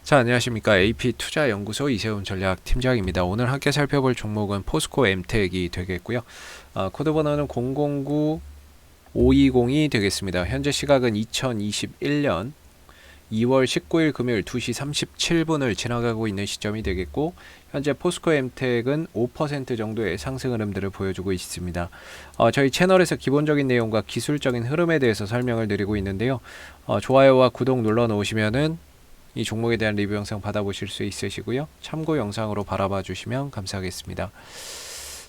자, 안녕하십니까. AP투자연구소 이세훈 전략팀장입니다. 오늘 함께 살펴볼 종목은 포스코 엠텍이 되겠고요. 코드 번호는 009520이 되겠습니다. 현재 시각은 2021년 2월 19일 금요일 2시 37분을 지나가고 있는 시점이 되겠고, 현재 포스코 엠텍은 5% 정도의 상승 흐름들을 보여주고 있습니다. 저희 채널에서 기본적인 내용과 기술적인 흐름에 대해서 설명을 드리고 있는데요. 좋아요와 구독 눌러 놓으시면은 이 종목에 대한 리뷰 영상 받아보실 수 있으시고요. 참고 영상으로 바라봐 주시면 감사하겠습니다.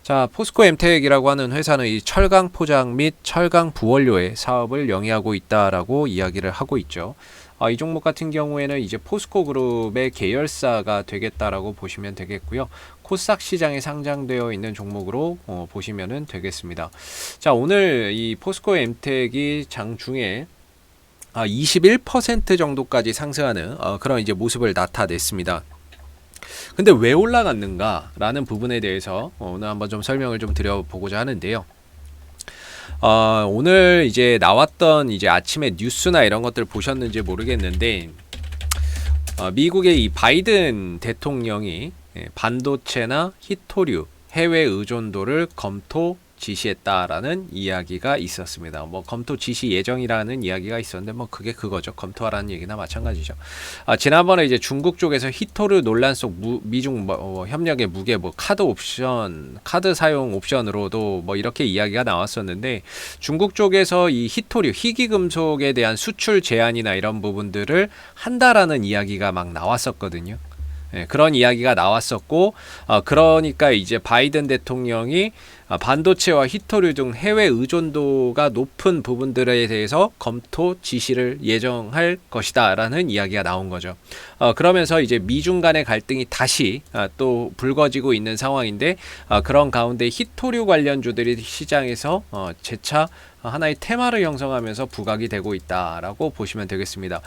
자, 포스코 엠텍이라고 하는 회사는 이 철강 포장 및 철강 부원료의 사업을 영위하고 있다라고 이야기를 하고 있죠. 이 종목 같은 경우에는 이제 포스코 그룹의 계열사가 되겠다라고 보시면 되겠고요. 코스닥 시장에 상장되어 있는 종목으로 보시면 되겠습니다. 자, 오늘 이 포스코 엠텍이 장중에 21% 정도까지 상승하는 그런 이제 모습을 나타냈습니다. 근데 왜 올라갔는가 라는 부분에 대해서 오늘 한번 좀 설명을 좀 드려보고자 하는데요. 오늘 이제 나왔던 이제 아침에 뉴스나 이런 것들 보셨는지 모르겠는데, 미국의 이 바이든 대통령이 반도체나 히토류 해외 의존도를 검토 지시했다라는 이야기가 있었습니다. 뭐 검토 지시 예정이라는 이야기가 있었는데 뭐 그게 그거죠. 검토하라는 얘기나 마찬가지죠. 지난번에 이제 중국 쪽에서 히토류 논란 속 미중 협력의 무게 카드 옵션, 카드 사용 옵션으로도 뭐 이렇게 이야기가 나왔었는데, 중국 쪽에서 이 히토류, 희귀금속에 대한 수출 제한이나 이런 부분들을 한다라는 이야기가 막 나왔었거든요. 그런 이야기가 나왔었고, 그러니까 이제 바이든 대통령이 반도체와 히토류 등 해외 의존도가 높은 부분들에 대해서 검토 지시를 예정할 것이다 라는 이야기가 나온 거죠. 그러면서 이제 미중 간의 갈등이 다시 또 불거지고 있는 상황인데, 그런 가운데 히토류 관련주들이 시장에서 재차 하나의 테마를 형성하면서 부각이 되고 있다라고 보시면 되겠습니다.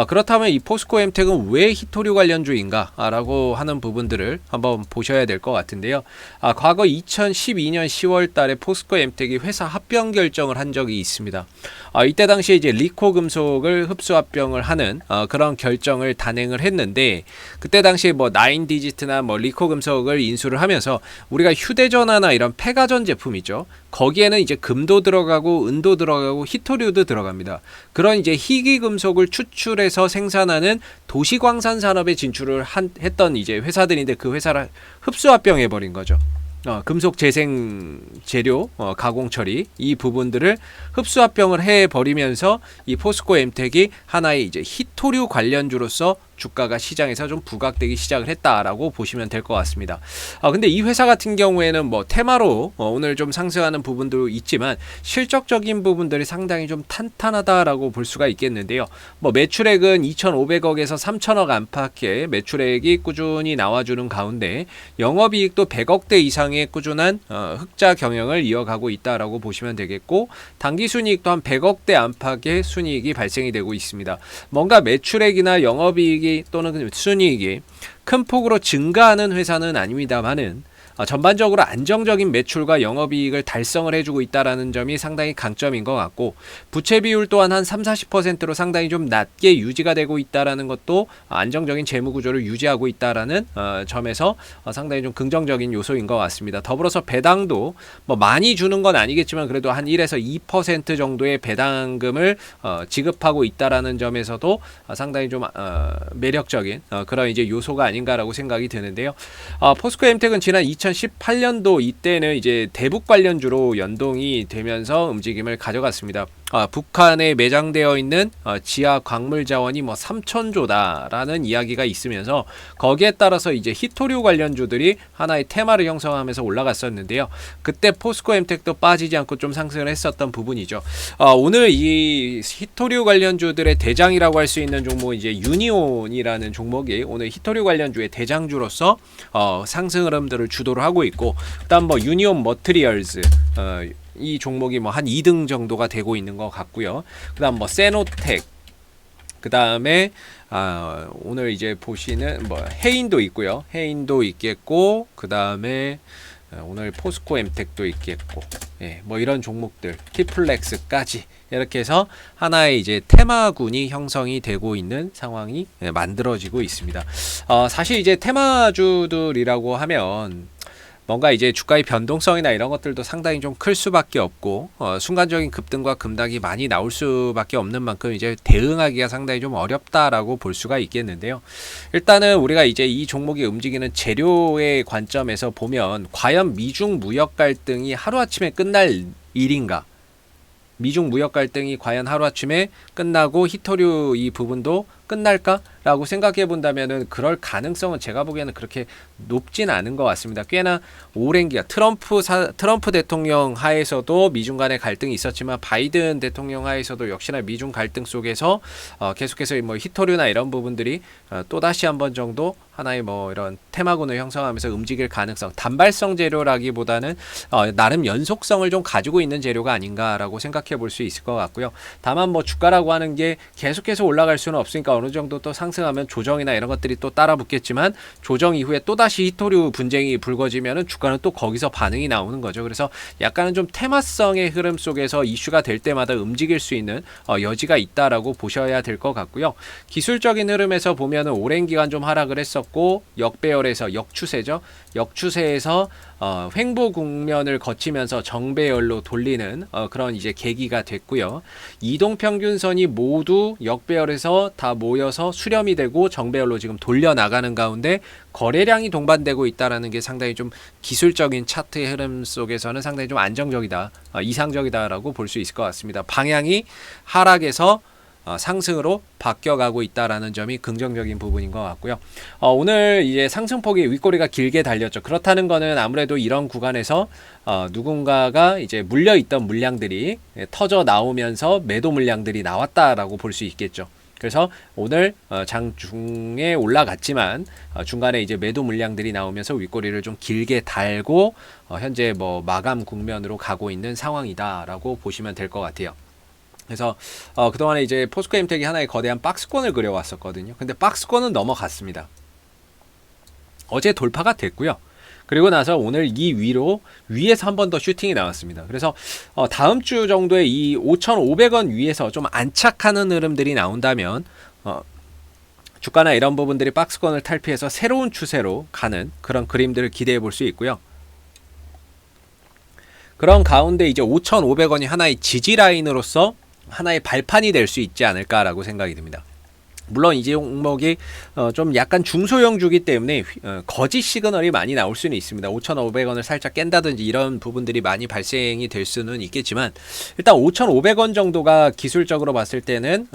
그렇다면 이 포스코 엠텍은 왜 히토류 관련주인가 라고 하는 부분들을 한번 보셔야 될 것 같은데요. 과거 2012년 10월 달에 포스코 엠텍이 회사 합병 결정을 한 적이 있습니다. 이때 당시에 이제 리코 금속을 흡수 합병을 하는 그런 결정을 단행을 했는데, 그때 당시에 뭐 9디지트나 뭐 리코 금속을 인수를 하면서 우리가 휴대전화나 이런 폐가전 제품 있죠. 거기에는 이제 금도 들어가고 은도 들어가고 히토류도 들어갑니다. 그런 이제 희귀 금속을 추출해서 생산하는 도시광산 산업에 진출을 했던 이제 회사들인데, 그 회사를 흡수 합병해 버린 거죠. 금속 재생 재료 가공 처리 이 부분들을 흡수 합병을 해 버리면서 이 포스코 엠텍이 하나의 이제 히토류 관련주로서 주가가 시장에서 좀 부각되기 시작을 했다라고 보시면 될 것 같습니다. 근데 이 회사 같은 경우에는 뭐 테마로 오늘 좀 상승하는 부분도 있지만 실적적인 부분들이 상당히 좀 탄탄하다라고 볼 수가 있겠는데요. 뭐 매출액은 2,500억에서 3,000억 안팎의 매출액이 꾸준히 나와주는 가운데 영업이익도 100억대 이상의 꾸준한 흑자 경영을 이어가고 있다라고 보시면 되겠고, 당기순이익도 한 100억대 안팎의 순이익이 발생이 되고 있습니다. 뭔가 매출액이나 영업이익이 또는 순이익이 큰 폭으로 증가하는 회사는 아닙니다만은 전반적으로 안정적인 매출과 영업이익을 달성을 해주고 있다는 점이 상당히 강점인 것 같고, 부채 비율 또한 한 30-40%로 상당히 좀 낮게 유지가 되고 있다는 것도 안정적인 재무 구조를 유지하고 있다는 점에서 상당히 좀 긍정적인 요소인 것 같습니다. 더불어서 배당도 뭐 많이 주는 건 아니겠지만 그래도 한 1에서 2% 정도의 배당금을 지급하고 있다는 점에서도 상당히 좀 매력적인 그런 이제 요소가 아닌가라고 생각이 드는데요. 포스코 엠텍은 지난 2018년도 이때는 이제 대북 관련주로 연동이 되면서 움직임을 가져갔습니다. 북한에 매장되어 있는 지하 광물 자원이 뭐 3,000조다라는 이야기가 있으면서 거기에 따라서 이제 히토류 관련주들이 하나의 테마를 형성하면서 올라갔었는데요. 그때 포스코 엠텍도 빠지지 않고 좀 상승을 했었던 부분이죠. 오늘 이 히토류 관련주들의 대장이라고 할 수 있는 종목은 이제 유니온이라는 종목이 오늘 히토류 관련주의 대장주로서 상승 흐름들을 주도를 하고 있고, 그다음 뭐 유니온 머티리얼즈 이 종목이 뭐 한 2등 정도가 되고 있는 것 같고요. 그다음 뭐 세노텍, 그다음에 오늘 이제 보시는 뭐 해인도 있고요. 해인도 있겠고, 그다음에 오늘 포스코 엠텍도 있겠고, 예, 뭐 이런 종목들, 티플렉스까지 이렇게 해서 하나의 이제 테마군이 형성이 되고 있는 상황이 만들어지고 있습니다. 사실 이제 테마주들이라고 하면 뭔가 이제 주가의 변동성이나 이런 것들도 상당히 좀 클 수밖에 없고, 순간적인 급등과 급락이 많이 나올 수밖에 없는 만큼 이제 대응하기가 상당히 좀 어렵다라고 볼 수가 있겠는데요. 일단은 우리가 이제 이 종목이 움직이는 재료의 관점에서 보면 과연 미중 무역 갈등이 하루아침에 끝날 일인가? 미중 무역 갈등이 과연 하루아침에 끝나고 히토류 이 부분도 끝날까라고 생각해 본다면은 그럴 가능성은 제가 보기에는 그렇게 높진 않은 것 같습니다. 꽤나 오랜 기간 트럼프 대통령 하에서도 미중 간의 갈등이 있었지만 바이든 대통령 하에서도 역시나 미중 갈등 속에서 계속해서 뭐 히토류나 이런 부분들이 또 다시 한번 정도 하나의 뭐 이런 테마군을 형성하면서 움직일 가능성, 단발성 재료라기보다는 나름 연속성을 좀 가지고 있는 재료가 아닌가라고 생각해 볼 수 있을 것 같고요. 다만 뭐 주가라고 하는 게 계속해서 올라갈 수는 없으니까 어느 정도 또 상승하면 조정이나 이런 것들이 또 따라 붙겠지만 조정 이후에 또 다시 히토류 분쟁이 불거지면은 주가는 또 거기서 반응이 나오는 거죠. 그래서 약간은 좀 테마성의 흐름 속에서 이슈가 될 때마다 움직일 수 있는 여지가 있다라고 보셔야 될 것 같고요. 기술적인 흐름에서 보면은 오랜 기간 좀 하락을 했었고 역배열에서 역추세죠. 역추세에서 횡보 국면을 거치면서 정배열로 돌리는 그런 이제 계기가 됐고요. 이동평균선이 모두 역배열에서 다 모여서 수렴이 되고 정배열로 지금 돌려나가는 가운데 거래량이 동반되고 있다는 게 상당히 좀 기술적인 차트의 흐름 속에서는 상당히 좀 안정적이다, 이상적이다라고 볼 수 있을 것 같습니다. 방향이 하락에서 상승으로 바뀌어가고 있다라는 점이 긍정적인 부분인 것 같고요. 오늘 이제 상승폭이 윗꼬리가 길게 달렸죠. 그렇다는 거는 아무래도 이런 구간에서 누군가가 이제 물려있던 물량들이 터져 나오면서 매도 물량들이 나왔다라고 볼 수 있겠죠. 그래서 오늘 장중에 올라갔지만 중간에 이제 매도 물량들이 나오면서 윗꼬리를 좀 길게 달고 현재 뭐 마감 국면으로 가고 있는 상황이다라고 보시면 될 것 같아요. 그래서 그동안에 이제 포스코 엠텍이 하나의 거대한 박스권을 그려왔었거든요. 근데 박스권은 넘어갔습니다. 어제 돌파가 됐고요. 그리고 나서 오늘 이 위에서 한 번 더 슈팅이 나왔습니다. 그래서 다음 주 정도에 이 5,500원 위에서 좀 안착하는 흐름들이 나온다면 주가나 이런 부분들이 박스권을 탈피해서 새로운 추세로 가는 그런 그림들을 기대해 볼 수 있고요. 그런 가운데 이제 5,500원이 하나의 지지 라인으로서 하나의 발판이 될 수 있지 않을까라고 생각이 듭니다. 물론 이 종목이 좀 약간 중소형 주기 때문에 거짓 시그널이 많이 나올 수는 있습니다. 5,500원을 살짝 깬다든지 이런 부분들이 많이 발생이 될 수는 있겠지만 일단 5,500원 정도가 기술적으로 봤을 때는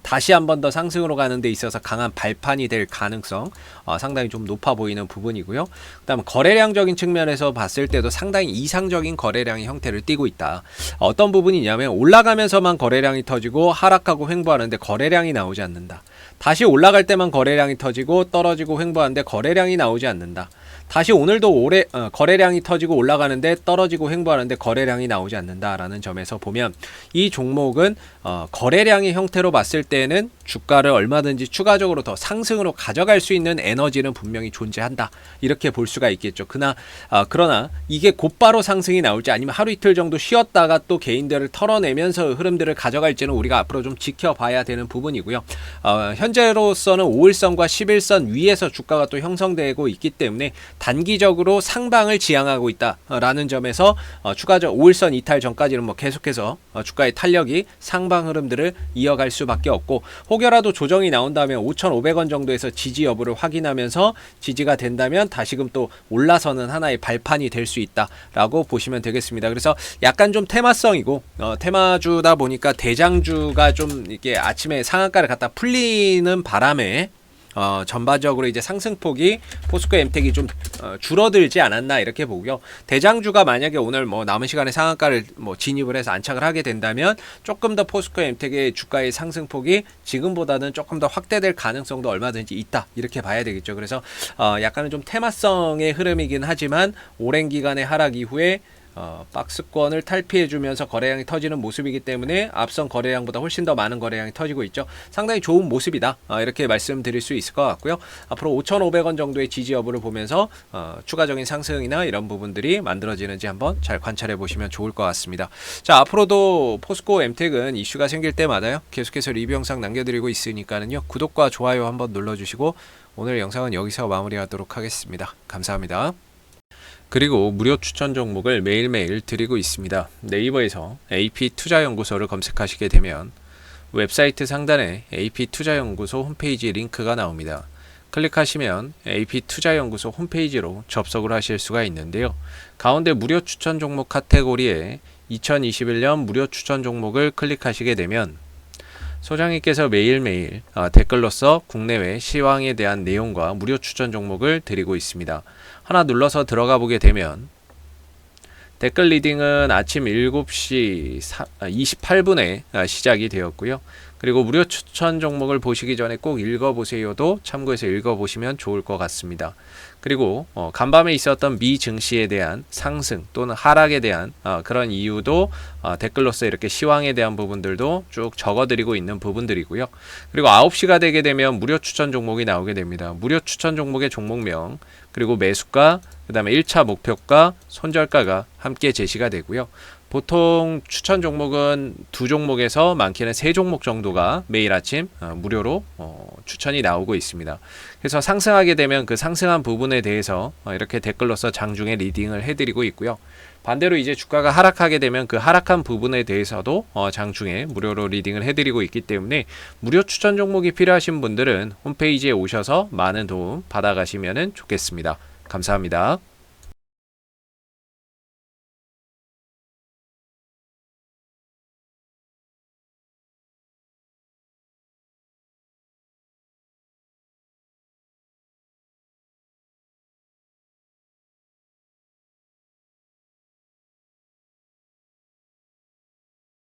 다시 한 번 더 상승으로 가는 데 있어서 강한 발판이 될 가능성 상당히 좀 높아 보이는 부분이고요. 그다음 거래량적인 측면에서 봤을 때도 상당히 이상적인 거래량의 형태를 띠고 있다. 어떤 부분이냐면 올라가면서만 거래량이 터지고 하락하고 횡보하는데 거래량이 나오지 않는다. 다시 올라갈 때만 거래량이 터지고 떨어지고 횡보하는데 거래량이 나오지 않는다. 다시 오늘도 거래량이 터지고 올라가는데 떨어지고 횡보하는데 거래량이 나오지 않는다라는 점에서 보면 이 종목은 거래량의 형태로 봤을 때는 주가를 얼마든지 추가적으로 더 상승으로 가져갈 수 있는 에너지는 분명히 존재한다. 이렇게 볼 수가 있겠죠. 그러나 이게 곧바로 상승이 나올지 아니면 하루 이틀 정도 쉬었다가 또 개인들을 털어내면서 흐름들을 가져갈지는 우리가 앞으로 좀 지켜봐야 되는 부분이고요. 현재로서는 5일선과 11선 위에서 주가가 또 형성되고 있기 때문에 단기적으로 상방을 지향하고 있다라는 점에서 추가적 5일선 이탈 전까지는 뭐 계속해서 주가의 탄력이 상방 흐름들을 이어갈 수밖에 없고 혹여라도 조정이 나온다면 5,500원 정도에서 지지 여부를 확인하면서 지지가 된다면 다시금 또 올라서는 하나의 발판이 될 수 있다라고 보시면 되겠습니다. 그래서 약간 좀 테마성이고 테마주다 보니까 대장주가 좀 이렇게 아침에 상한가를 갖다 풀리는 바람에 전반적으로 이제 상승폭이 포스코 엠텍이 좀 줄어들지 않았나 이렇게 보고요. 대장주가 만약에 오늘 뭐 남은 시간에 상한가를 뭐 진입을 해서 안착을 하게 된다면 조금 더 포스코 엠텍의 주가의 상승폭이 지금보다는 조금 더 확대될 가능성도 얼마든지 있다 이렇게 봐야 되겠죠. 그래서 약간은 좀 테마성의 흐름이긴 하지만 오랜 기간의 하락 이후에 박스권을 탈피해주면서 거래량이 터지는 모습이기 때문에 앞선 거래량보다 훨씬 더 많은 거래량이 터지고 있죠. 상당히 좋은 모습이다. 이렇게 말씀드릴 수 있을 것 같고요. 앞으로 5,500원 정도의 지지 여부를 보면서 추가적인 상승이나 이런 부분들이 만들어지는지 한번 잘 관찰해 보시면 좋을 것 같습니다. 자, 앞으로도 포스코 엠텍은 이슈가 생길 때마다요, 계속해서 리뷰 영상 남겨드리고 있으니까는요, 구독과 좋아요 한번 눌러주시고 오늘 영상은 여기서 마무리하도록 하겠습니다. 감사합니다. 그리고 무료 추천 종목을 매일매일 드리고 있습니다. 네이버에서 AP투자연구소를 검색하시게 되면 웹사이트 상단에 AP투자연구소 홈페이지 링크가 나옵니다. 클릭하시면 AP투자연구소 홈페이지로 접속을 하실 수가 있는데요. 가운데 무료 추천 종목 카테고리에 2021년 무료 추천 종목을 클릭하시게 되면 소장님께서 매일매일 댓글로서 국내외 시황에 대한 내용과 무료 추천 종목을 드리고 있습니다. 하나 눌러서 들어가 보게 되면 댓글 리딩은 아침 7시 28분에 시작이 되었고요. 그리고 무료 추천 종목을 보시기 전에 꼭 읽어보세요도 참고해서 읽어보시면 좋을 것 같습니다. 그리고 간밤에 있었던 미 증시에 대한 상승 또는 하락에 대한 그런 이유도 댓글로서 이렇게 시황에 대한 부분들도 쭉 적어드리고 있는 부분들이고요. 그리고 9시가 되게 되면 무료 추천 종목이 나오게 됩니다. 무료 추천 종목의 종목명, 그리고 매수가, 그 다음에 1차 목표가, 손절가가 함께 제시가 되고요. 보통 추천 종목은 2종목에서 많게는 3종목 정도가 매일 아침 무료로 추천이 나오고 있습니다. 그래서 상승하게 되면 그 상승한 부분에 대해서 이렇게 댓글로서 장중에 리딩을 해드리고 있고요. 반대로 이제 주가가 하락하게 되면 그 하락한 부분에 대해서도 장중에 무료로 리딩을 해드리고 있기 때문에 무료 추천 종목이 필요하신 분들은 홈페이지에 오셔서 많은 도움 받아가시면 좋겠습니다. 감사합니다.